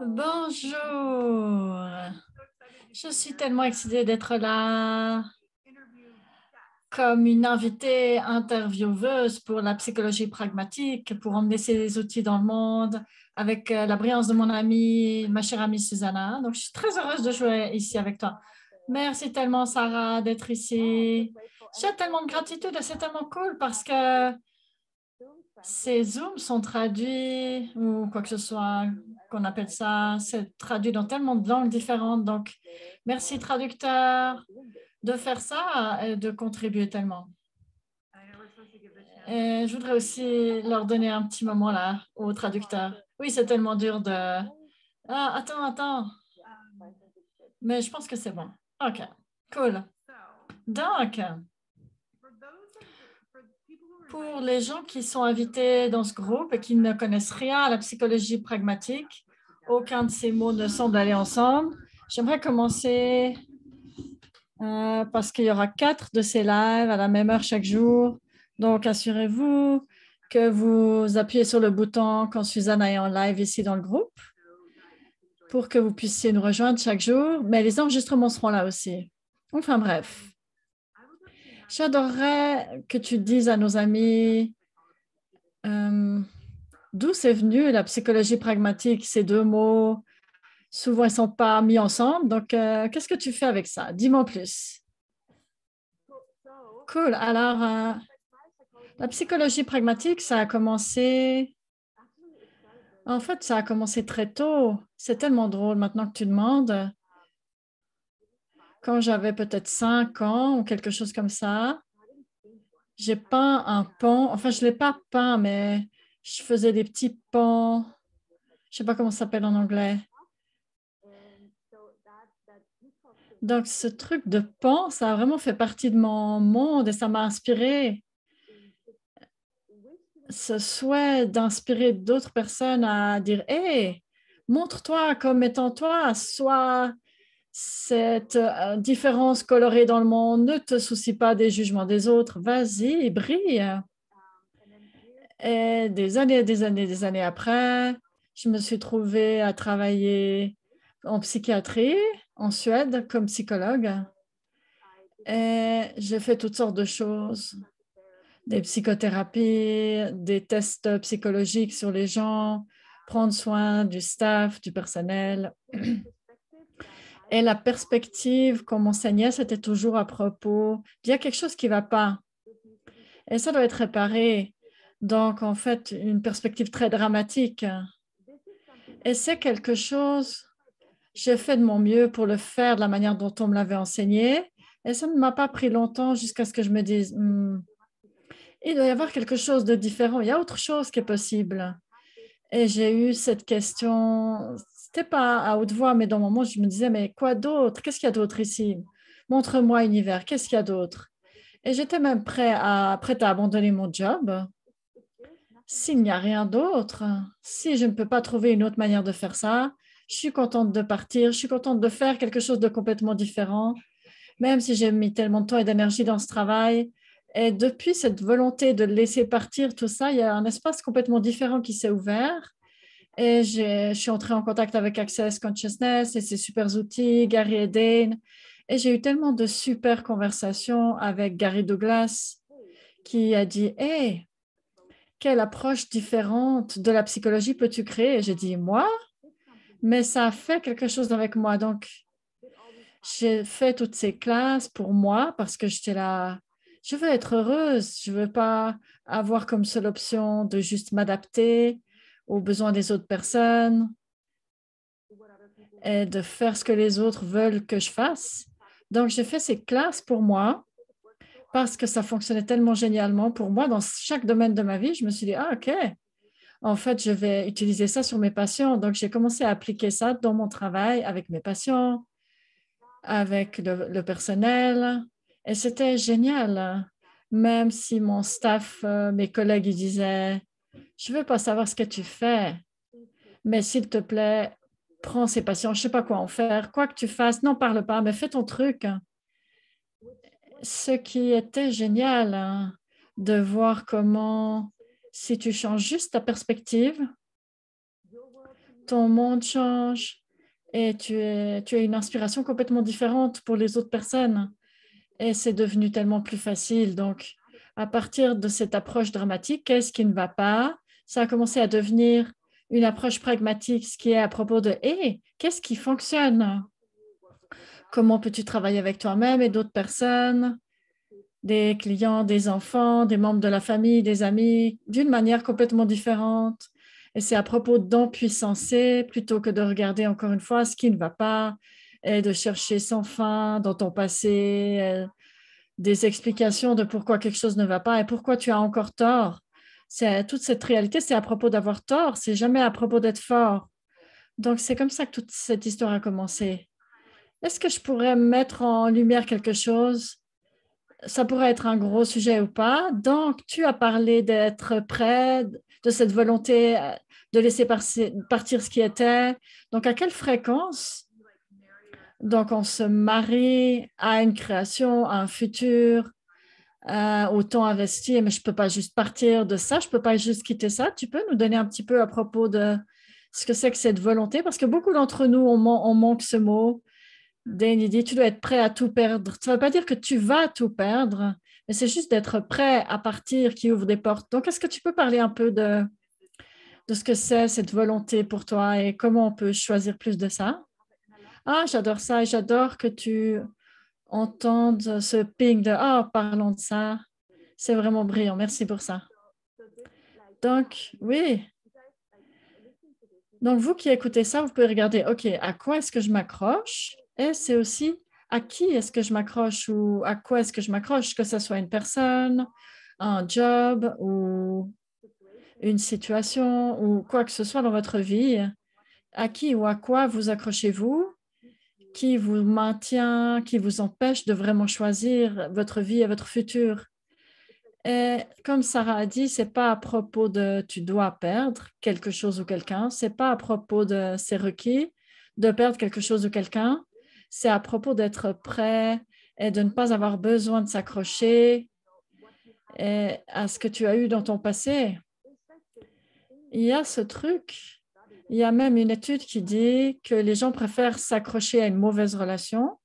Bonjour. Je suis tellement excitée d'être là comme une invitée intervieweuse pour la psychologie pragmatique, pour emmener ces outils dans le monde avec la brillance de mon amie, ma chère amie Susanna. Donc, je suis très heureuse de jouer ici avec toi. Merci tellement, Sarah, d'être ici. J'ai tellement de gratitude et c'est tellement cool parce que ces Zooms sont traduits ou quoi que ce soit qu'on appelle ça, c'est traduit dans tellement de langues différentes. Donc, merci traducteur de faire ça et de contribuer tellement. Et je voudrais aussi leur donner un petit moment là aux traducteurs. Oui, c'est tellement dur de... Ah, attends. Mais je pense que c'est bon. OK, cool. Donc, pour les gens qui sont invités dans ce groupe et qui ne connaissent rien à la psychologie pragmatique, aucun de ces mots ne semble aller ensemble. J'aimerais commencer parce qu'il y aura 4 de ces lives à la même heure chaque jour. Donc, assurez-vous que vous appuyez sur le bouton quand Suzanne est en live ici dans le groupe pour que vous puissiez nous rejoindre chaque jour. Mais les enregistrements seront là aussi. Enfin bref, j'adorerais que tu dises à nos amis d'où c'est venu la psychologie pragmatique, ces deux mots. Souvent, ils ne sont pas mis ensemble. Donc, qu'est-ce que tu fais avec ça? Dis-moi plus. Cool. Alors, la psychologie pragmatique, ça a commencé... En fait, ça a commencé très tôt. C'est tellement drôle maintenant que tu demandes. Quand j'avais peut-être 5 ans ou quelque chose comme ça, j'ai peint un pont. Enfin, je ne l'ai pas peint, mais je faisais des petits ponts. Je ne sais pas comment ça s'appelle en anglais. Donc, ce truc de pont, ça a vraiment fait partie de mon monde et ça m'a inspiré. Ce souhait d'inspirer d'autres personnes à dire, hey, montre-toi comme étant toi, sois cette différence colorée dans le monde, ne te soucie pas des jugements des autres, vas-y, brille. Et des années après, je me suis trouvée à travailler en psychiatrie en Suède comme psychologue. Et j'ai fait toutes sortes de choses, des psychothérapies, des tests psychologiques sur les gens, prendre soin du staff, du personnel. Et la perspective qu'on m'enseignait, c'était toujours à propos, il y a quelque chose qui ne va pas et ça doit être réparé. Donc, en fait, une perspective très dramatique. Et c'est quelque chose, j'ai fait de mon mieux pour le faire de la manière dont on me l'avait enseigné. Et ça ne m'a pas pris longtemps jusqu'à ce que je me dise, il doit y avoir quelque chose de différent. Il y a autre chose qui est possible. Et j'ai eu cette question, c'était pas à haute voix, mais dans mon moment, je me disais, mais quoi d'autre? Qu'est-ce qu'il y a d'autre ici? Montre-moi, univers, qu'est-ce qu'il y a d'autre? Et j'étais même prête à abandonner mon job s'il n'y a rien d'autre. Si je ne peux pas trouver une autre manière de faire ça, je suis contente de partir, je suis contente de faire quelque chose de complètement différent, même si j'ai mis tellement de temps et d'énergie dans ce travail. Et depuis cette volonté de laisser partir tout ça, il y a un espace complètement différent qui s'est ouvert. Et je suis entrée en contact avec Access Consciousness et ses super outils, Gary et Dane. Et j'ai eu tellement de super conversations avec Gary Douglas qui a dit, hey, quelle approche différente de la psychologie peux-tu créer? Et j'ai dit, moi, mais ça a fait quelque chose avec moi. Donc, j'ai fait toutes ces classes pour moi parce que j'étais là, je veux être heureuse, je ne veux pas avoir comme seule option de juste m'adapter aux besoins des autres personnes et de faire ce que les autres veulent que je fasse. Donc, j'ai fait ces classes pour moi parce que ça fonctionnait tellement génialement pour moi dans chaque domaine de ma vie. Je me suis dit, ah, OK, en fait, je vais utiliser ça sur mes patients. Donc, j'ai commencé à appliquer ça dans mon travail avec mes patients, avec le personnel. Et c'était génial. Même si mon staff, mes collègues, ils disaient, je ne veux pas savoir ce que tu fais, mais s'il te plaît, prends ces patients, je ne sais pas quoi en faire, quoi que tu fasses, n'en parle pas, mais fais ton truc. Ce qui était génial, hein, de voir comment, si tu changes juste ta perspective, ton monde change et tu as une inspiration complètement différente pour les autres personnes. Et c'est devenu tellement plus facile. Donc, à partir de cette approche dramatique, qu'est-ce qui ne va pas? Ça a commencé à devenir une approche pragmatique, ce qui est à propos de, hé, qu'est-ce qui fonctionne? Comment peux-tu travailler avec toi-même et d'autres personnes, des clients, des enfants, des membres de la famille, des amis, d'une manière complètement différente? Et c'est à propos d'empuissancer plutôt que de regarder encore une fois ce qui ne va pas et de chercher sans fin dans ton passé, des explications de pourquoi quelque chose ne va pas et pourquoi tu as encore tort. Toute cette réalité, c'est à propos d'avoir tort, c'est jamais à propos d'être fort. Donc, c'est comme ça que toute cette histoire a commencé. Est-ce que je pourrais mettre en lumière quelque chose? Ça pourrait être un gros sujet ou pas. Donc, tu as parlé d'être prêt, de cette volonté de laisser partir ce qui était. Donc, à quelle fréquence? Donc, on se marie à une création, à un futur, au temps investi, mais je ne peux pas juste partir de ça, je ne peux pas juste quitter ça. Tu peux nous donner un petit peu à propos de ce que c'est que cette volonté? Parce que beaucoup d'entre nous, on manque ce mot. Dane, il dit, tu dois être prêt à tout perdre. Ça ne veut pas dire que tu vas tout perdre, mais c'est juste d'être prêt à partir qui ouvre des portes. Donc, est-ce que tu peux parler un peu de ce que c'est cette volonté pour toi et comment on peut choisir plus de ça? Ah, j'adore ça et j'adore que tu entendes ce ping de ah, parlons de ça. C'est vraiment brillant. Merci pour ça. Donc, oui. Donc, vous qui écoutez ça, vous pouvez regarder, OK, à quoi est-ce que je m'accroche? Et c'est aussi à qui est-ce que je m'accroche ou à quoi est-ce que je m'accroche, que ce soit une personne, un job ou une situation ou quoi que ce soit dans votre vie. À qui ou à quoi vous accrochez-vous? Qui vous maintient, qui vous empêche de vraiment choisir votre vie et votre futur? Et comme Sarah a dit, c'est pas à propos de tu dois perdre quelque chose ou quelqu'un, c'est pas à propos de c'est requis de perdre quelque chose ou quelqu'un, c'est à propos d'être prêt et de ne pas avoir besoin de s'accrocher à ce que tu as eu dans ton passé. Il y a ce truc, il y a même une étude qui dit que les gens préfèrent s'accrocher à une mauvaise relation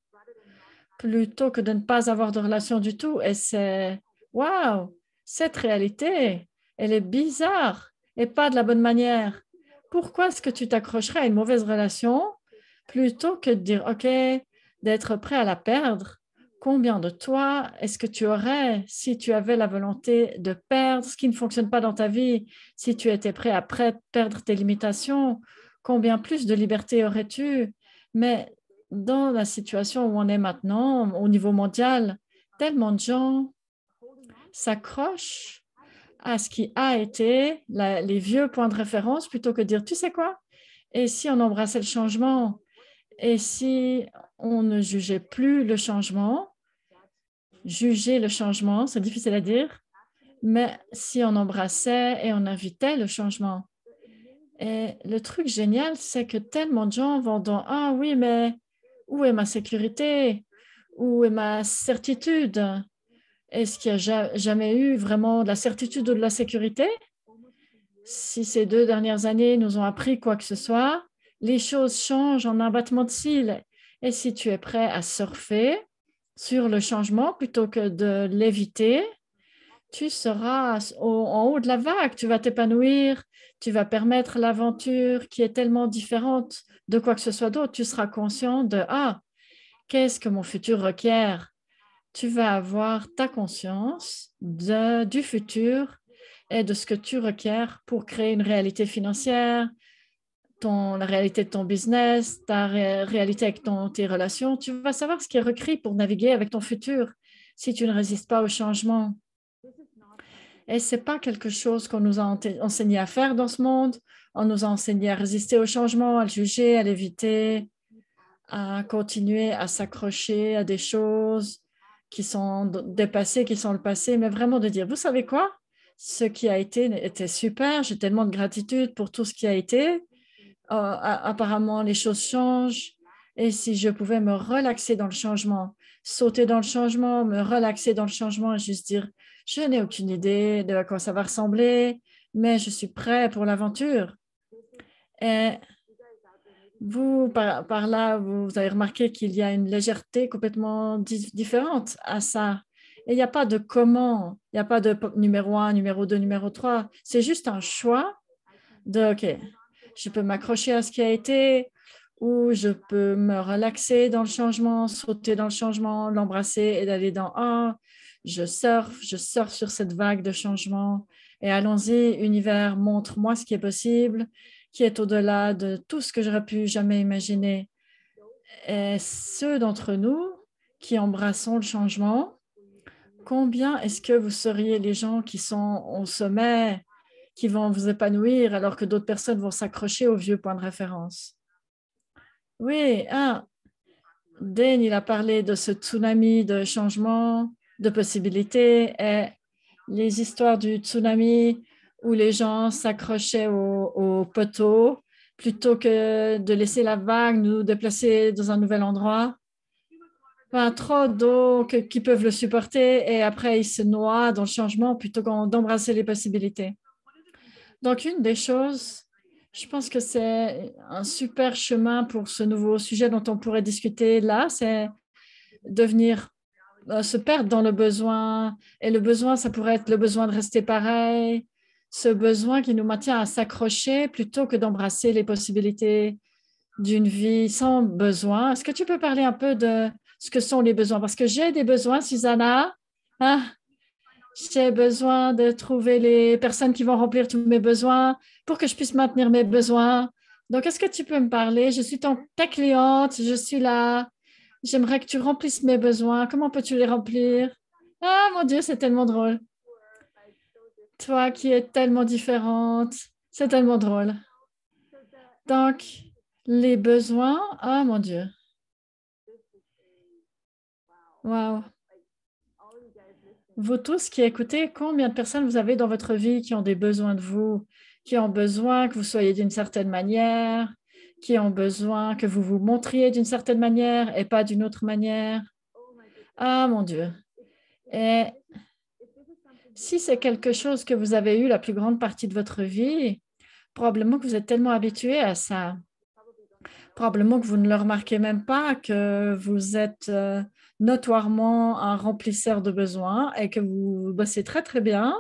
plutôt que de ne pas avoir de relation du tout. Et c'est, waouh, cette réalité, elle est bizarre et pas de la bonne manière. Pourquoi est-ce que tu t'accrocherais à une mauvaise relation plutôt que de dire, OK, d'être prêt à la perdre? Combien de toi est-ce que tu aurais si tu avais la volonté de perdre ce qui ne fonctionne pas dans ta vie, si tu étais prêt à perdre tes limitations? Combien plus de liberté aurais-tu? Mais dans la situation où on est maintenant, au niveau mondial, tellement de gens s'accrochent à ce qui a été les vieux points de référence plutôt que de dire, tu sais quoi? Et si on embrassait le changement? Et si on ne jugeait plus le changement? Juger le changement, c'est difficile à dire, mais si on embrassait et on invitait le changement. Et le truc génial, c'est que tellement de gens vont dans, ah oui, mais où est ma sécurité? Où est ma certitude? Est-ce qu'il n'y a jamais eu vraiment de la certitude ou de la sécurité? Si ces 2 dernières années nous ont appris quoi que ce soit, les choses changent en un battement de cils. Et si tu es prêt à surfer sur le changement plutôt que de l'éviter, tu seras en haut de la vague, tu vas t'épanouir, tu vas permettre l'aventure qui est tellement différente de quoi que ce soit d'autre. Tu seras conscient de, ah, qu'est-ce que mon futur requiert? Tu vas avoir ta conscience du futur et de ce que tu requiers pour créer une réalité financière, la réalité de ton business, ta réalité avec tes relations. Tu vas savoir ce qui est requis pour naviguer avec ton futur si tu ne résistes pas au changement. Et ce n'est pas quelque chose qu'on nous a enseigné à faire dans ce monde. On nous a enseigné à résister au changement, à le juger, à l'éviter, à continuer à s'accrocher à des choses qui sont dépassées, qui sont le passé, mais vraiment de dire, vous savez quoi? Ce qui a été était super, j'ai tellement de gratitude pour tout ce qui a été. Apparemment, les choses changent. Et si je pouvais me relaxer dans le changement, sauter dans le changement, me relaxer dans le changement et juste dire, je n'ai aucune idée de à quoi ça va ressembler, mais je suis prêt pour l'aventure. Et Vous, par là, vous avez remarqué qu'il y a une légèreté complètement différente à ça. Et il n'y a pas de comment, il n'y a pas de numéro un, numéro 2, numéro 3. C'est juste un choix de, OK, je peux m'accrocher à ce qui a été ou je peux me relaxer dans le changement, sauter dans le changement, l'embrasser et d'aller dans un. Je surfe sur cette vague de changement et allons-y, univers, montre-moi ce qui est possible, qui est au-delà de tout ce que j'aurais pu jamais imaginer. Et ceux d'entre nous qui embrassons le changement, combien est-ce que vous seriez les gens qui sont au sommet, qui vont vous épanouir alors que d'autres personnes vont s'accrocher aux vieux points de référence? Oui, Dan, il a parlé de ce tsunami de changement, de possibilités et les histoires du tsunami où les gens s'accrochaient au poteau plutôt que de laisser la vague nous déplacer dans un nouvel endroit. Pas trop d'eau qui peuvent le supporter et après ils se noient dans le changement plutôt que d'embrasser les possibilités. Donc, une des choses, je pense que c'est un super chemin pour ce nouveau sujet dont on pourrait discuter là, c'est devenir se perdre dans le besoin. Et le besoin, ça pourrait être le besoin de rester pareil, ce besoin qui nous maintient à s'accrocher plutôt que d'embrasser les possibilités d'une vie sans besoin. Est-ce que tu peux parler un peu de ce que sont les besoins? Parce que j'ai des besoins, Susanna. Hein? J'ai besoin de trouver les personnes qui vont remplir tous mes besoins pour que je puisse maintenir mes besoins. Donc, est-ce que tu peux me parler? Je suis ta cliente, je suis là. J'aimerais que tu remplisses mes besoins. Comment peux-tu les remplir? Ah, mon Dieu, c'est tellement drôle. Toi qui es tellement différente, c'est tellement drôle. Donc, les besoins, ah, mon Dieu. Wow. Vous tous qui écoutez, combien de personnes vous avez dans votre vie qui ont des besoins de vous, qui ont besoin que vous soyez d'une certaine manière, qui ont besoin que vous vous montriez d'une certaine manière et pas d'une autre manière? Ah, mon Dieu. Et si c'est quelque chose que vous avez eu la plus grande partie de votre vie, probablement que vous êtes tellement habitué à ça. Probablement que vous ne le remarquez même pas, que vous êtes notoirement un remplisseur de besoins et que vous bossez très, très bien.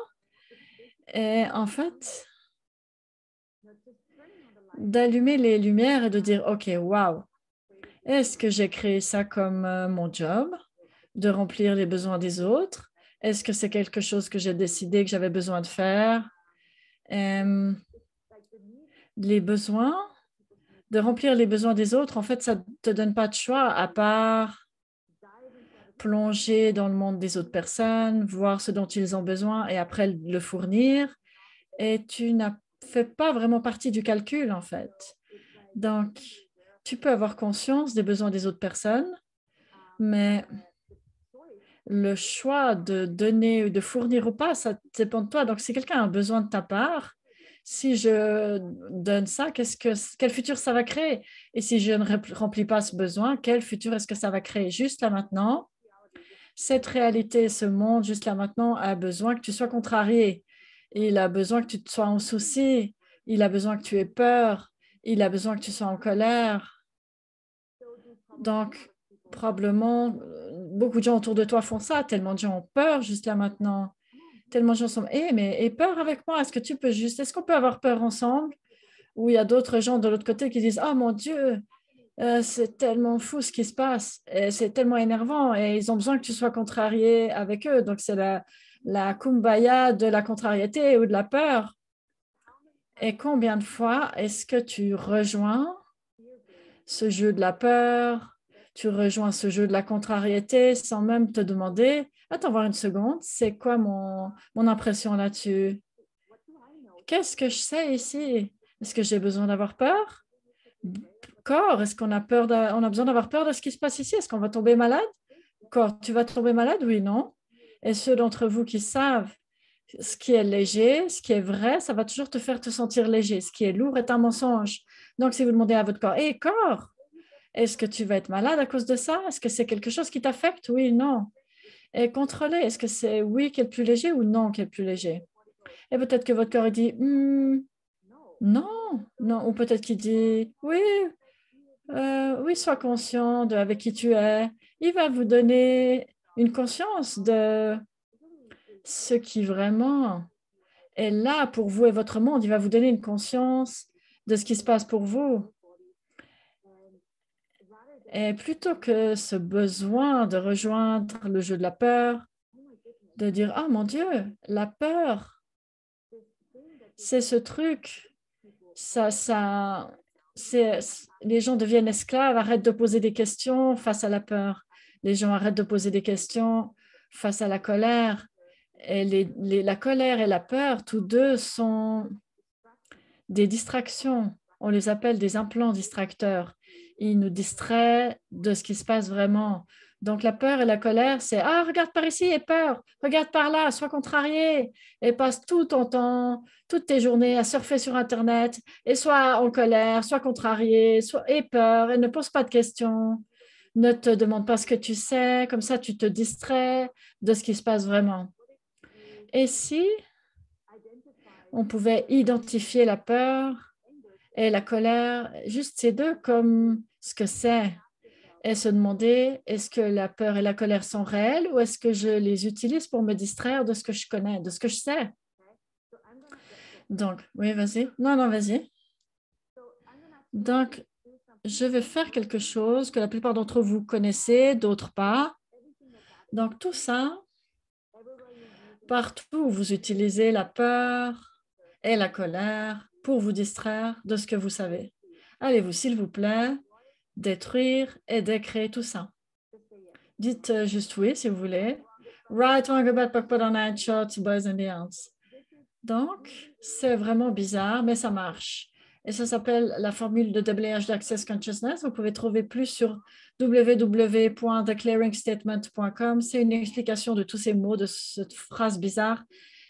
Et en fait, d'allumer les lumières et de dire, OK, waouh, est-ce que j'ai créé ça comme mon job, de remplir les besoins des autres? Est-ce que c'est quelque chose que j'ai décidé que j'avais besoin de faire? Les besoins, de remplir les besoins des autres, en fait, ça ne te donne pas de choix à part plonger dans le monde des autres personnes, voir ce dont ils ont besoin et après le fournir. Et tu n'as fait pas vraiment partie du calcul, en fait. Donc, tu peux avoir conscience des besoins des autres personnes, mais le choix de donner, de fournir ou pas, ça dépend de toi. Donc, si quelqu'un a un besoin de ta part, si je donne ça, quel futur ça va créer? Et si je ne remplis pas ce besoin, quel futur est-ce que ça va créer juste là maintenant? Cette réalité, ce monde, juste là maintenant, a besoin que tu sois contrarié. Il a besoin que tu te sois en souci. Il a besoin que tu aies peur. Il a besoin que tu sois en colère. Donc, probablement, beaucoup de gens autour de toi font ça. Tellement de gens ont peur juste là maintenant. Tellement de gens sont, mais aie peur avec moi. Est-ce qu'on peut avoir peur ensemble? Ou il y a d'autres gens de l'autre côté qui disent, oh mon Dieu, c'est tellement fou ce qui se passe. Et c'est tellement énervant et ils ont besoin que tu sois contrarié avec eux. Donc, c'est la kumbaya de la contrariété ou de la peur. Et combien de fois est-ce que tu rejoins ce jeu de la peur, tu rejoins ce jeu de la contrariété sans même te demander, attends voir une seconde, c'est quoi mon impression là-dessus? Qu'est-ce que je sais ici? Est-ce que j'ai besoin d'avoir peur? Corps, est-ce qu'on a peur on a besoin d'avoir peur de ce qui se passe ici? Est-ce qu'on va tomber malade? Corps, tu vas tomber malade? Oui, non? Et ceux d'entre vous qui savent ce qui est léger, ce qui est vrai, ça va toujours te faire te sentir léger. Ce qui est lourd est un mensonge. Donc, si vous demandez à votre corps, hé, corps, est-ce que tu vas être malade à cause de ça? Est-ce que c'est quelque chose qui t'affecte? Oui, non. Et contrôlez, est-ce que c'est oui qui est le plus léger ou non qui est le plus léger? Et peut-être que votre corps dit non, non, ou peut-être qu'il dit oui, Oui, sois conscient de avec qui tu es. Il va vous donner une conscience de ce qui vraiment est là pour vous et votre monde. Il va vous donner une conscience de ce qui se passe pour vous. Et plutôt que ce besoin de rejoindre le jeu de la peur, de dire, ah mon Dieu, la peur, c'est ce truc, les gens deviennent esclaves, arrêtent de poser des questions face à la peur. Les gens arrêtent de poser des questions face à la colère. Et la colère et la peur, tous deux sont des distractions. On les appelle des implants distracteurs. Ils nous distraient de ce qui se passe vraiment. Donc, la peur et la colère, c'est ah, regarde par ici et peur, regarde par là, sois contrarié et passe tout ton temps, toutes tes journées à surfer sur Internet et sois en colère, sois contrarié, et peur et ne pose pas de questions. Ne te demande pas ce que tu sais, comme ça tu te distrais de ce qui se passe vraiment. Et si on pouvait identifier la peur et la colère, juste ces deux comme ce que c'est, et se demander est-ce que la peur et la colère sont réelles ou est-ce que je les utilise pour me distraire de ce que je connais, de ce que je sais. Donc, oui, vas-y. Non, non, vas-y. Donc, je vais faire quelque chose que la plupart d'entre vous connaissez, d'autres pas. Donc, tout ça, partout où vous utilisez la peur et la colère pour vous distraire de ce que vous savez. Allez-vous, s'il vous plaît, détruire et décréer tout ça. Dites juste oui si vous voulez. Right, wrong, about, put on night shots, boys and beyonds. Donc, c'est vraiment bizarre, mais ça marche. Et ça s'appelle la formule de WH d'Access Consciousness. Vous pouvez trouver plus sur www.theclearingstatement.com. C'est une explication de tous ces mots, de cette phrase bizarre.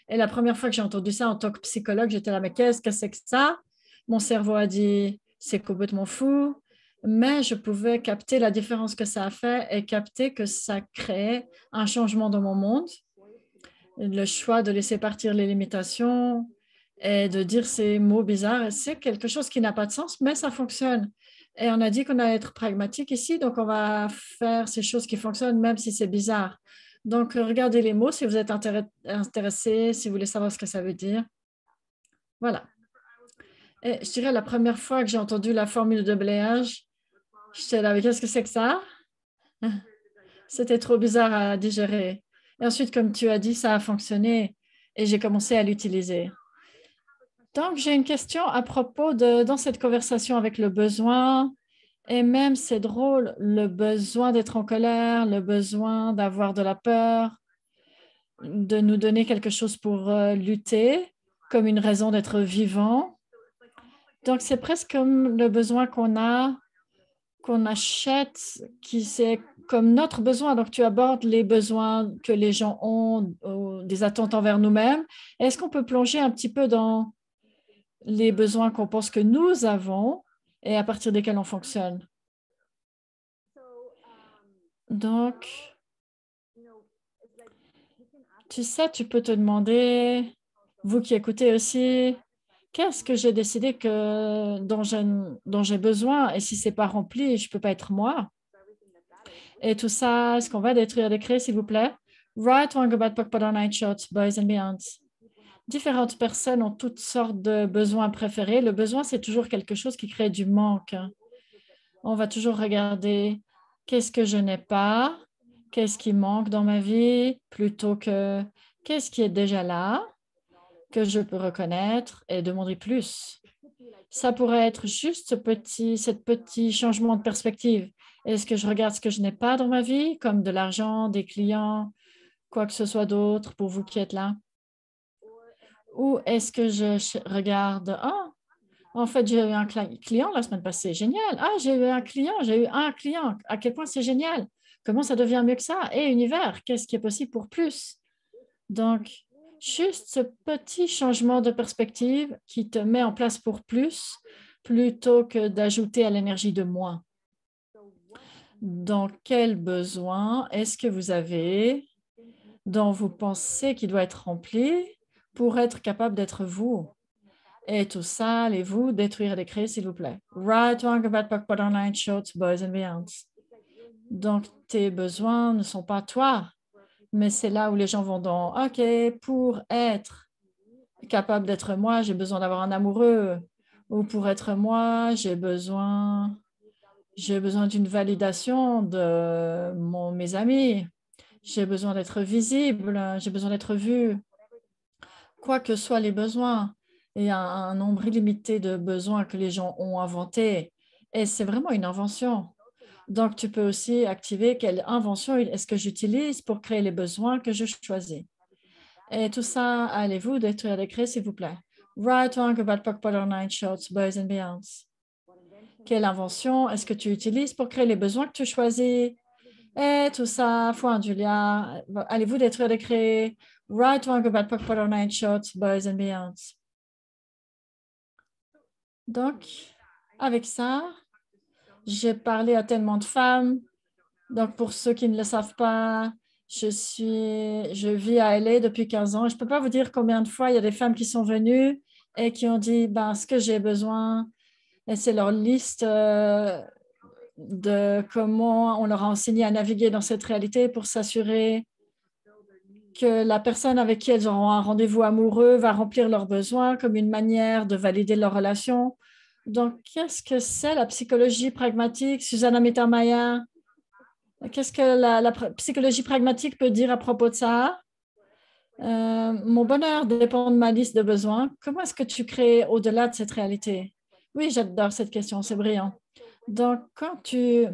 Et la première fois que j'ai entendu ça en tant que psychologue, j'étais là, mais qu'est-ce que c'est que ça? Mon cerveau a dit, c'est complètement fou. Mais je pouvais capter la différence que ça a fait et capter que ça créait un changement dans mon monde. Le choix de laisser partir les limitations et de dire ces mots bizarres, c'est quelque chose qui n'a pas de sens, mais ça fonctionne. Et on a dit qu'on allait être pragmatique ici, donc on va faire ces choses qui fonctionnent, même si c'est bizarre. Donc, regardez les mots si vous êtes intéressé, si vous voulez savoir ce que ça veut dire. Voilà. Et je dirais la première fois que j'ai entendu la formule de bléage, j'étais là, mais qu'est-ce que c'est que ça? C'était trop bizarre à digérer. Et ensuite, comme tu as dit, ça a fonctionné et j'ai commencé à l'utiliser. Donc, j'ai une question à propos de, dans cette conversation avec le besoin, et même c'est drôle, le besoin d'être en colère, le besoin d'avoir de la peur, de nous donner quelque chose pour lutter, comme une raison d'être vivant. Donc, c'est presque comme le besoin qu'on achète, qui c'est comme notre besoin. Donc, tu abordes les besoins que les gens ont, des attentes envers nous-mêmes. Est-ce qu'on peut plonger un petit peu dans les besoins qu'on pense que nous avons et à partir desquels on fonctionne? Donc, tu sais, tu peux te demander, vous qui écoutez aussi, qu'est-ce que j'ai décidé dont j'ai besoin et si ce n'est pas rempli, je ne peux pas être moi. Et tout ça, est-ce qu'on va détruire les créer, s'il vous plaît? Right, wrong, about, put on night shots, boys and beyonds. Différentes personnes ont toutes sortes de besoins préférés. Le besoin, c'est toujours quelque chose qui crée du manque. On va toujours regarder qu'est-ce que je n'ai pas, qu'est-ce qui manque dans ma vie, plutôt que qu'est-ce qui est déjà là, que je peux reconnaître et demander plus. Ça pourrait être juste ce petit changement de perspective. Est-ce que je regarde ce que je n'ai pas dans ma vie, comme de l'argent, des clients, quoi que ce soit d'autre pour vous qui êtes là? Ou est-ce que je regarde, ah, en fait, j'ai eu un client la semaine passée, génial. Ah, j'ai eu un client, à quel point c'est génial. Comment ça devient mieux que ça? Et univers, qu'est-ce qui est possible pour plus? Donc, juste ce petit changement de perspective qui te met en place pour plus, plutôt que d'ajouter à l'énergie de moins. Dans quel besoin est-ce que vous avez dont vous pensez qu'il doit être rempli pour être capable d'être vous? Et tout ça, allez-vous détruire et décrire, s'il vous plaît. Right, wrong, about, POC, POC, online, short, boys and beyonds. Donc, tes besoins ne sont pas toi, mais c'est là où les gens vont dans, OK, pour être capable d'être moi, j'ai besoin d'avoir un amoureux. Ou pour être moi, j'ai besoin d'une validation de mes amis. J'ai besoin d'être visible, j'ai besoin d'être vu. Quoi que soient les besoins, il y a un nombre illimité de besoins que les gens ont inventés. Et c'est vraiment une invention. Donc, tu peux aussi activer quelle invention est-ce que j'utilise pour créer les besoins que je choisis. Et tout ça, allez-vous détruire les créer, s'il vous plaît. Right, wrong, about, POC, POC, online, shorts, boys and beyonds. Quelle invention est-ce que tu utilises pour créer les besoins que tu choisis? Et tout ça, foi Julia, allez-vous détruire les créer? Right, wrong, about, POC, POC, online, shorts, boys and beyonds. Donc, avec ça, j'ai parlé à tellement de femmes. Donc, pour ceux qui ne le savent pas, je vis à LA depuis 15 ans. Je ne peux pas vous dire combien de fois il y a des femmes qui sont venues et qui ont dit, ben, ce que j'ai besoin, et c'est leur liste de comment on leur a enseigné à naviguer dans cette réalité pour s'assurer que la personne avec qui elles auront un rendez-vous amoureux va remplir leurs besoins comme une manière de valider leur relation. Donc, qu'est-ce que c'est la psychologie pragmatique, Susanna Mittermeier? Qu'est-ce que la psychologie pragmatique peut dire à propos de ça? Mon bonheur dépend de ma liste de besoins. Comment est-ce que tu crées au-delà de cette réalité? Oui, j'adore cette question, c'est brillant. Donc, quand tu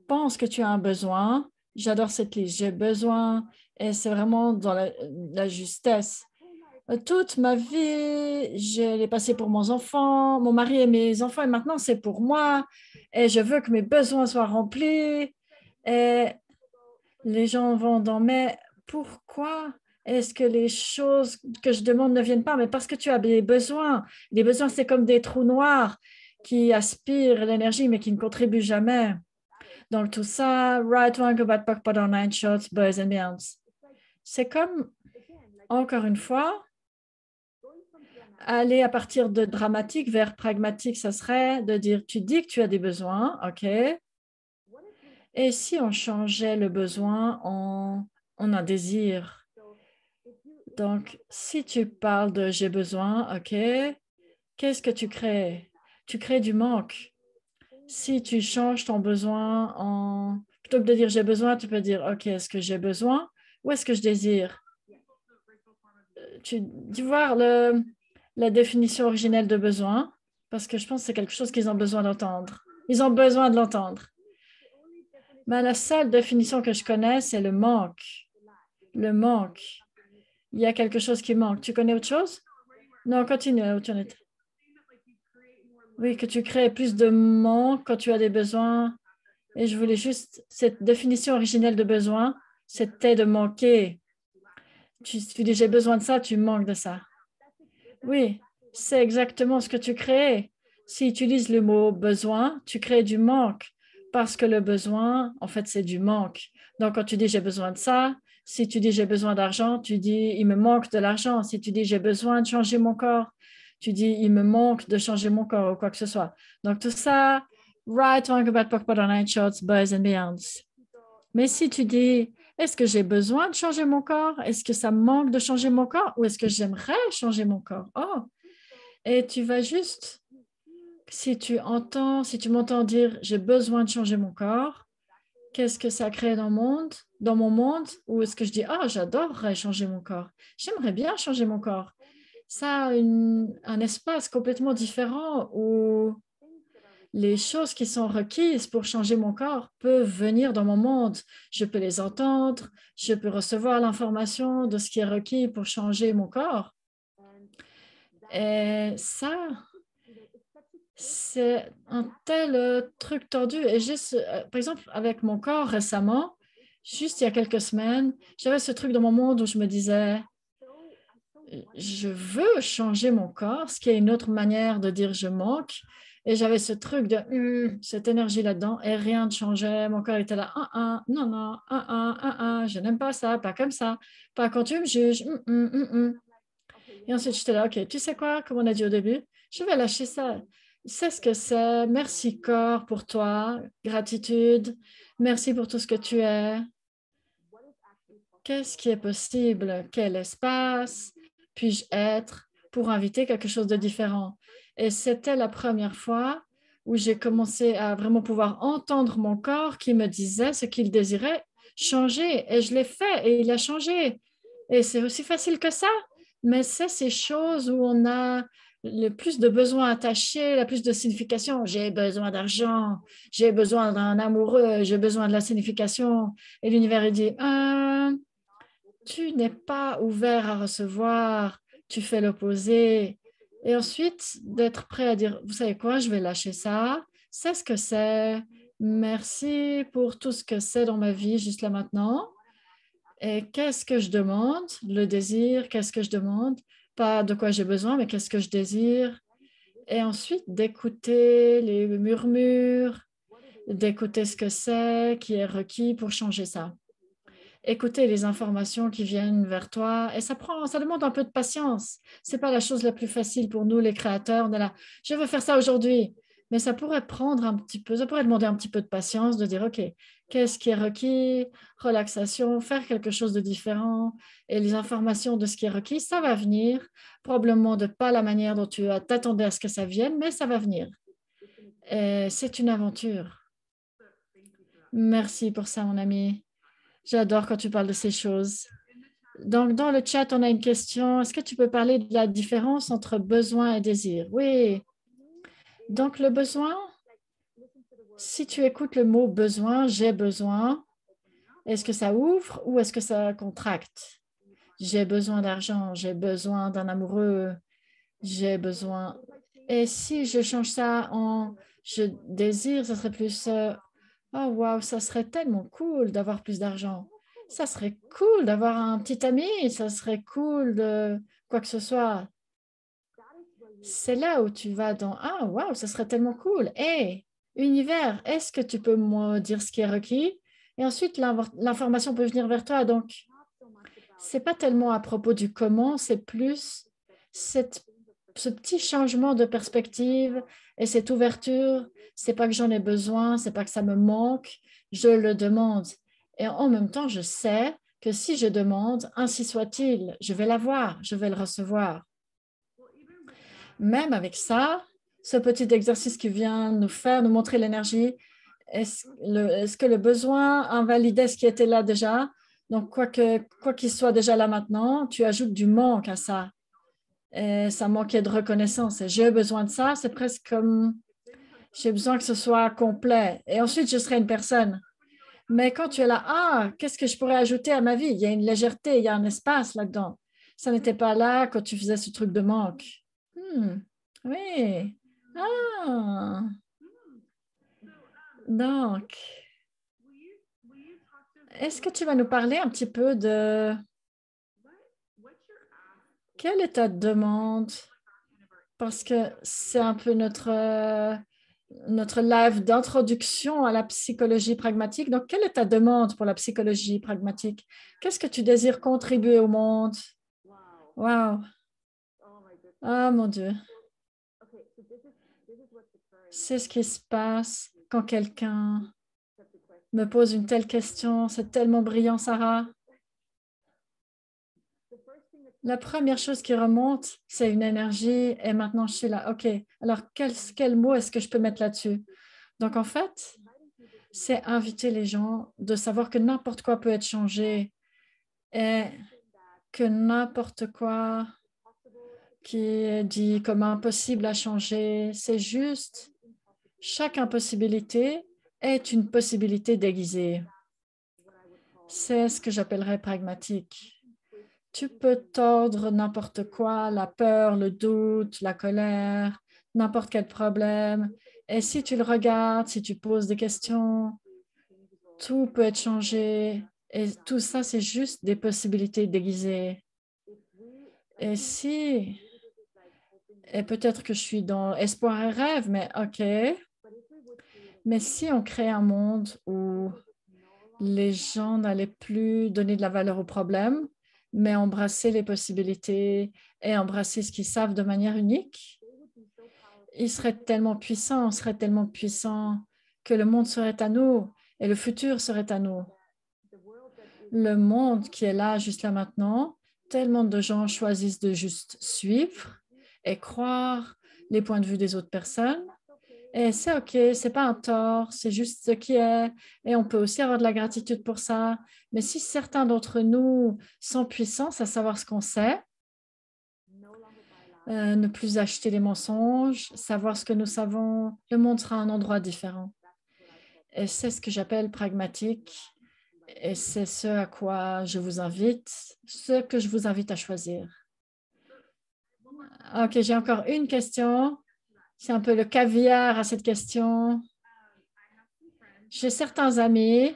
penses que tu as un besoin, j'adore cette liste, j'ai besoin, et c'est vraiment dans la justesse. Toute ma vie, je l'ai passée pour mon enfant, mon mari et mes enfants, et maintenant c'est pour moi, et je veux que mes besoins soient remplis. Et les gens vont dans, mais pourquoi est-ce que les choses que je demande ne viennent pas? Mais parce que tu as des besoins. Les besoins, c'est comme des trous noirs qui aspirent l'énergie, mais qui ne contribuent jamais. Donc, tout ça, right, wrong, about, POC, POC, online, shorts, boys and beyonds. C'est comme, encore une fois, aller à partir de dramatique vers pragmatique, ça serait de dire, tu dis que tu as des besoins, OK? Et si on changeait le besoin en un désir? Donc, si tu parles de j'ai besoin, OK, qu'est-ce que tu crées? Tu crées du manque. Si tu changes ton besoin en... Plutôt que de dire j'ai besoin, tu peux dire OK, est-ce que j'ai besoin ou est-ce que je désire? Tu vois la définition originelle de besoin? Parce que je pense que c'est quelque chose qu'ils ont besoin d'entendre. Ils ont besoin de l'entendre. Mais la seule définition que je connais, c'est le manque. Le manque. Il y a quelque chose qui manque. Tu connais autre chose? Non, continue, Antoinette. Oui, que tu crées plus de manque quand tu as des besoins. Et je voulais juste, cette définition originelle de besoin, c'était de manquer. Tu dis j'ai besoin de ça, tu manques de ça. Oui, c'est exactement ce que tu crées. Si tu utilises le mot besoin, tu crées du manque parce que le besoin, en fait, c'est du manque. Donc, quand tu dis j'ai besoin de ça, si tu dis j'ai besoin d'argent, tu dis il me manque de l'argent. Si tu dis j'ai besoin de changer mon corps, tu dis il me manque de changer mon corps ou quoi que ce soit. Donc, tout ça, right, wrong, about, POC, POC, online, shorts, boys and beyonds. Mais si tu dis est-ce que j'ai besoin de changer mon corps? Est-ce que ça me manque de changer mon corps? Ou est-ce que j'aimerais changer mon corps? Oh, et tu vas juste, si tu m'entends dire j'ai besoin de changer mon corps, qu'est-ce que ça crée dans mon monde? Ou est-ce que je dis ah, j'adorerais changer mon corps? J'aimerais bien changer mon corps. Ça a un espace complètement différent où les choses qui sont requises pour changer mon corps peuvent venir dans mon monde. Je peux les entendre, je peux recevoir l'information de ce qui est requis pour changer mon corps. Et ça, c'est un tel truc tordu. Et juste, par exemple, avec mon corps récemment, juste il y a quelques semaines, j'avais ce truc dans mon monde où je me disais, je veux changer mon corps, ce qui est une autre manière de dire je manque. Et j'avais ce truc de cette énergie là-dedans et rien ne changeait. Mon corps était là, non, non, je n'aime pas ça, pas comme ça, pas quand tu me juges. Et ensuite, j'étais là, OK, tu sais quoi, comme on a dit au début, je vais lâcher ça. C'est ce que c'est. Merci, corps, pour toi. Gratitude. Merci pour tout ce que tu es. Qu'est-ce qui est possible? Quel espace puis-je être pour inviter quelque chose de différent? Et c'était la première fois où j'ai commencé à vraiment pouvoir entendre mon corps qui me disait ce qu'il désirait changer. Et je l'ai fait et il a changé. Et c'est aussi facile que ça. Mais c'est ces choses où on a le plus de besoins attachés, la plus de signification. J'ai besoin d'argent, j'ai besoin d'un amoureux, j'ai besoin de la signification. Et l'univers, il dit, tu n'es pas ouvert à recevoir, tu fais l'opposé. Et ensuite, d'être prêt à dire, vous savez quoi, je vais lâcher ça, c'est ce que c'est. Merci pour tout ce que c'est dans ma vie juste là maintenant. Et qu'est-ce que je demande? Le désir, qu'est-ce que je demande? Pas de quoi j'ai besoin, mais qu'est-ce que je désire? Et ensuite, d'écouter les murmures, d'écouter ce que c'est qui est requis pour changer ça. Écouter les informations qui viennent vers toi et ça demande un peu de patience. C'est pas la chose la plus facile pour nous, les créateurs, de je veux faire ça aujourd'hui. Mais ça pourrait prendre un petit peu, ça pourrait demander un petit peu de patience, de dire, OK, qu'est-ce qui est requis? Relaxation, faire quelque chose de différent. Et les informations de ce qui est requis, ça va venir. Probablement de pas la manière dont tu t'attendais à ce que ça vienne, mais ça va venir. Et c'est une aventure. Merci pour ça, mon ami. J'adore quand tu parles de ces choses. Donc, dans le chat, on a une question. Est-ce que tu peux parler de la différence entre besoin et désir? Oui. Donc, le besoin, si tu écoutes le mot besoin, j'ai besoin, est-ce que ça ouvre ou est-ce que ça contracte? J'ai besoin d'argent, j'ai besoin d'un amoureux, j'ai besoin. Et si je change ça en je désire, ça serait plus oh wow, ça serait tellement cool d'avoir plus d'argent. Ça serait cool d'avoir un petit ami, ça serait cool de quoi que ce soit. C'est là où tu vas dans ah wow, ça serait tellement cool. Hé, univers, est-ce que tu peux me dire ce qui est requis? Et ensuite, l'information peut venir vers toi. Donc, c'est pas tellement à propos du comment, c'est plus ce petit changement de perspective et cette ouverture. C'est pas que j'en ai besoin, c'est pas que ça me manque, je le demande. Et en même temps, je sais que si je demande, ainsi soit-il, je vais l'avoir, je vais le recevoir. Même avec ça, ce petit exercice qui vient nous faire, nous montrer l'énergie, est-ce que le besoin invalidait ce qui était là déjà? Donc, quoi qu'il soit déjà là maintenant, tu ajoutes du manque à ça. Et ça manquait de reconnaissance. Et j'ai besoin de ça, c'est presque comme j'ai besoin que ce soit complet. Et ensuite, je serai une personne. Mais quand tu es là, qu'est-ce que je pourrais ajouter à ma vie? Il y a une légèreté, il y a un espace là-dedans. Ça n'était pas là quand tu faisais ce truc de manque. Oui. Ah, donc, est-ce que tu vas nous parler un petit peu de quelle est ta demande? Parce que c'est un peu notre live d'introduction à la psychologie pragmatique. Donc, quelle est ta demande pour la psychologie pragmatique? Qu'est-ce que tu désires contribuer au monde? Wow! Ah, mon Dieu! C'est ce qui se passe quand quelqu'un me pose une telle question. C'est tellement brillant, Sarah. La première chose qui remonte, c'est une énergie et maintenant je suis là. OK, alors quel mot est-ce que je peux mettre là-dessus? Donc en fait, c'est inviter les gens de savoir que n'importe quoi peut être changé et que n'importe quoi qui est dit comme impossible à changer, c'est juste chaque impossibilité est une possibilité déguisée. C'est ce que j'appellerais pragmatique. Tu peux tordre n'importe quoi, la peur, le doute, la colère, n'importe quel problème. Et si tu le regardes, si tu poses des questions, tout peut être changé. Et tout ça, c'est juste des possibilités déguisées. Et si, et peut-être que je suis dans espoir et rêve, mais OK. Mais si on crée un monde où les gens n'allaient plus donner de la valeur aux problèmes, mais embrasser les possibilités et embrasser ce qu'ils savent de manière unique, ils seraient tellement puissants, on serait tellement puissants que le monde serait à nous et le futur serait à nous. Le monde qui est là, juste là maintenant, tellement de gens choisissent de juste suivre et croire les points de vue des autres personnes. Et c'est OK, c'est pas un tort, c'est juste ce qui est. Et on peut aussi avoir de la gratitude pour ça. Mais si certains d'entre nous sont puissants à savoir ce qu'on sait, ne plus acheter les mensonges, savoir ce que nous savons, le monde sera un endroit différent. Et c'est ce que j'appelle pragmatique. Et c'est ce à quoi je vous invite, ce que je vous invite à choisir. OK, j'ai encore une question. C'est un peu le caviar à cette question. J'ai certains amis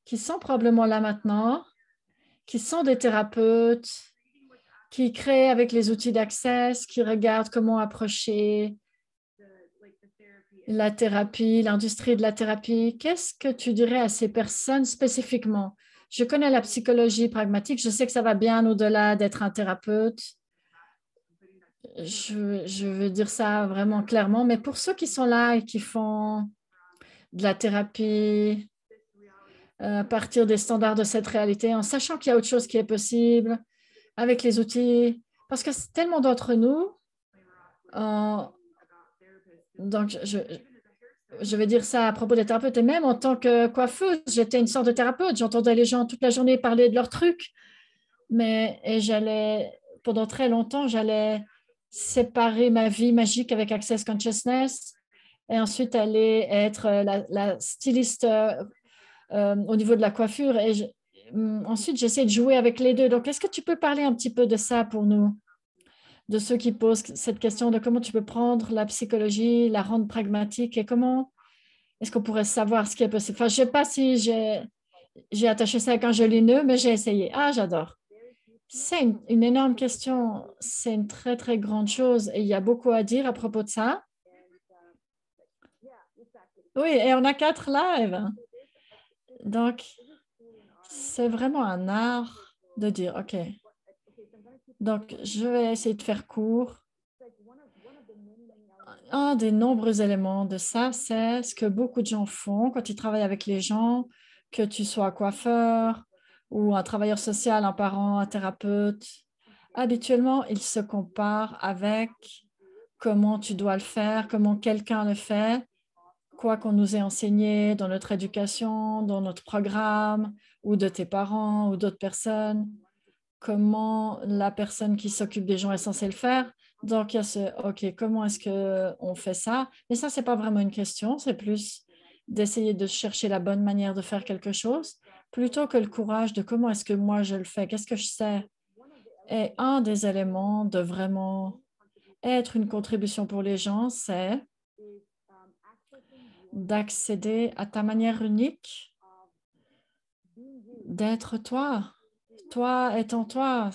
qui sont probablement là maintenant, qui sont des thérapeutes, qui créent avec les outils d'Access, qui regardent comment approcher la thérapie, l'industrie de la thérapie. Qu'est-ce que tu dirais à ces personnes spécifiquement? Je connais la psychologie pragmatique, je sais que ça va bien au-delà d'être un thérapeute. Je veux dire ça vraiment clairement, mais pour ceux qui sont là et qui font de la thérapie à partir des standards de cette réalité, en sachant qu'il y a autre chose qui est possible avec les outils, parce que tellement d'entre nous, donc je vais dire ça à propos des thérapeutes, et même en tant que coiffeuse, j'étais une sorte de thérapeute, j'entendais les gens toute la journée parler de leurs trucs, et pendant très longtemps, j'allais séparer ma vie magique avec Access Consciousness et ensuite aller être la styliste au niveau de la coiffure. Et ensuite, j'essaie de jouer avec les deux. Donc, est-ce que tu peux parler un petit peu de ça pour nous, de ceux qui posent cette question de comment tu peux prendre la psychologie, la rendre pragmatique et comment est-ce qu'on pourrait savoir ce qui est possible? Enfin, je ne sais pas si j'ai attaché ça avec un joli nœud, mais j'ai essayé. Ah, j'adore. C'est une énorme question. C'est une très, très grande chose et il y a beaucoup à dire à propos de ça. Oui, et on a 4 lives. Donc, c'est vraiment un art de dire, OK, donc je vais essayer de faire court. Un des nombreux éléments de ça, c'est ce que beaucoup de gens font quand ils travaillent avec les gens, que tu sois coiffeur ou un travailleur social, un parent, un thérapeute. Habituellement, ils se comparent avec comment tu dois le faire, comment quelqu'un le fait, quoi qu'on nous ait enseigné dans notre éducation, dans notre programme, ou de tes parents ou d'autres personnes, comment la personne qui s'occupe des gens est censée le faire. Donc, il y a OK, comment est-ce qu'on fait ça? Mais ça, ce n'est pas vraiment une question, c'est plus d'essayer de chercher la bonne manière de faire quelque chose, plutôt que le courage de comment est-ce que moi je le fais, qu'est-ce que je sais. Et un des éléments de vraiment être une contribution pour les gens, c'est d'accéder à ta manière unique d'être toi. Toi étant toi,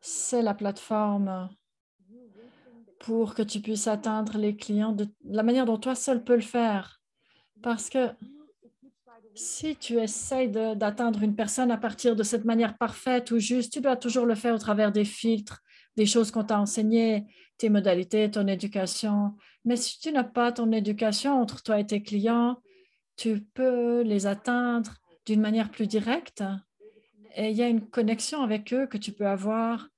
c'est la plateforme pour que tu puisses atteindre les clients de la manière dont toi seul peux le faire. Parce que si tu essayes d'atteindre une personne à partir de cette manière parfaite ou juste, tu dois toujours le faire au travers des filtres, des choses qu'on t'a enseignées, tes modalités, ton éducation. Mais si tu n'as pas ton éducation entre toi et tes clients, tu peux les atteindre d'une manière plus directe. Et il y a une connexion avec eux que tu peux avoir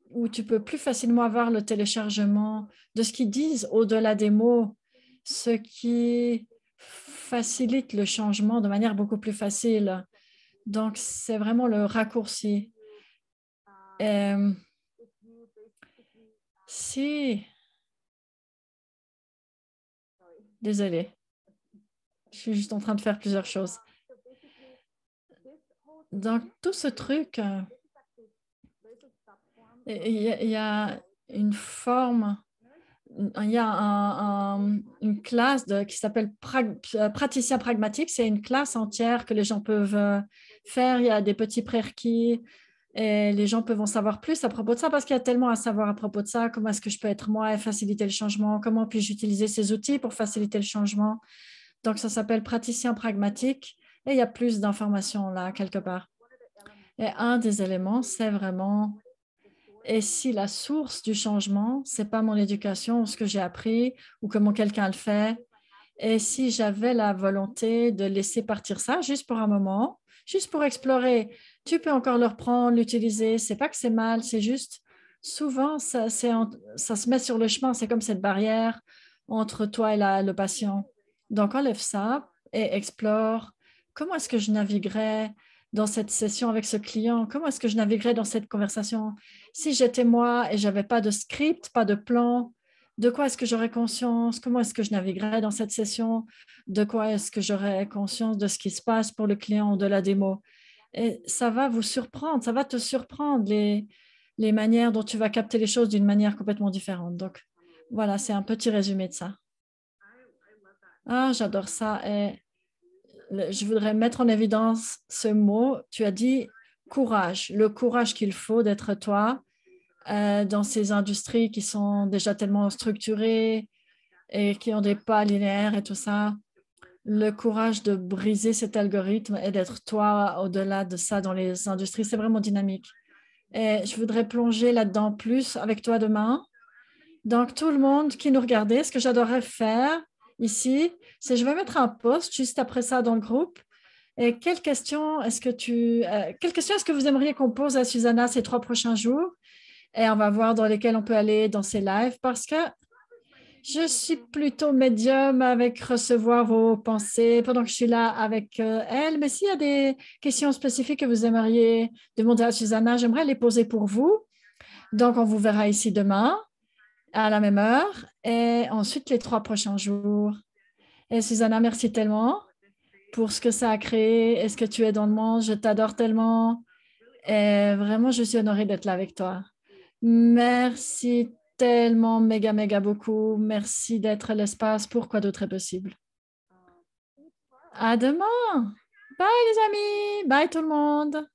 où tu peux plus facilement avoir le téléchargement de ce qu'ils disent au-delà des mots, ce qui facilite le changement de manière beaucoup plus facile. Donc, c'est vraiment le raccourci. Si, désolé, je suis juste en train de faire plusieurs choses. Donc, tout ce truc, il y a une forme, il y a une classe qui s'appelle praticien pragmatique. C'est une classe entière que les gens peuvent faire. Il y a des petits prérequis et les gens peuvent en savoir plus à propos de ça parce qu'il y a tellement à savoir à propos de ça. Comment est-ce que je peux être moi et faciliter le changement? Comment puis-je utiliser ces outils pour faciliter le changement? Donc, ça s'appelle praticien pragmatique et il y a plus d'informations là, quelque part. Et un des éléments, c'est vraiment, et si la source du changement, c'est pas mon éducation ou ce que j'ai appris ou comment quelqu'un le fait, et si j'avais la volonté de laisser partir ça juste pour un moment, juste pour explorer, tu peux encore le reprendre, l'utiliser. C'est pas que c'est mal, c'est juste souvent ça se met sur le chemin. C'est comme cette barrière entre toi et le patient. Donc enlève ça et explore. Comment est-ce que je naviguerais dans cette session avec ce client? Comment est-ce que je naviguerais dans cette conversation? Si j'étais moi et j'avais pas de script, pas de plan, de quoi est-ce que j'aurais conscience? Comment est-ce que je naviguerais dans cette session? De quoi est-ce que j'aurais conscience de ce qui se passe pour le client ou de la démo? Et ça va vous surprendre, ça va te surprendre les manières dont tu vas capter les choses d'une manière complètement différente. Donc, voilà, c'est un petit résumé de ça. Ah, j'adore ça. Et je voudrais mettre en évidence ce mot. Tu as dit courage, le courage qu'il faut d'être toi dans ces industries qui sont déjà tellement structurées et qui ont des pas linéaires et tout ça. Le courage de briser cet algorithme et d'être toi au-delà de ça dans les industries, c'est vraiment dynamique. Et je voudrais plonger là-dedans plus avec toi demain. Donc, tout le monde qui nous regardait, ce que j'adorerais faire ici, c'est je vais mettre un post juste après ça dans le groupe. Et quelles questions est-ce que vous aimeriez qu'on pose à Susanna ces 3 prochains jours? Et on va voir dans lesquels on peut aller dans ces lives parce que je suis plutôt médium avec recevoir vos pensées pendant que je suis là avec elle. Mais s'il y a des questions spécifiques que vous aimeriez demander à Susanna, j'aimerais les poser pour vous. Donc, on vous verra ici demain à la même heure et ensuite les 3 prochains jours. Et Susanna, merci tellement pour ce que ça a créé et ce que tu es dans le monde. Je t'adore tellement et vraiment, je suis honorée d'être là avec toi. Merci tellement, méga, méga beaucoup. Merci d'être l'espace pour quoi d'autre est possible. À demain. Bye les amis. Bye tout le monde.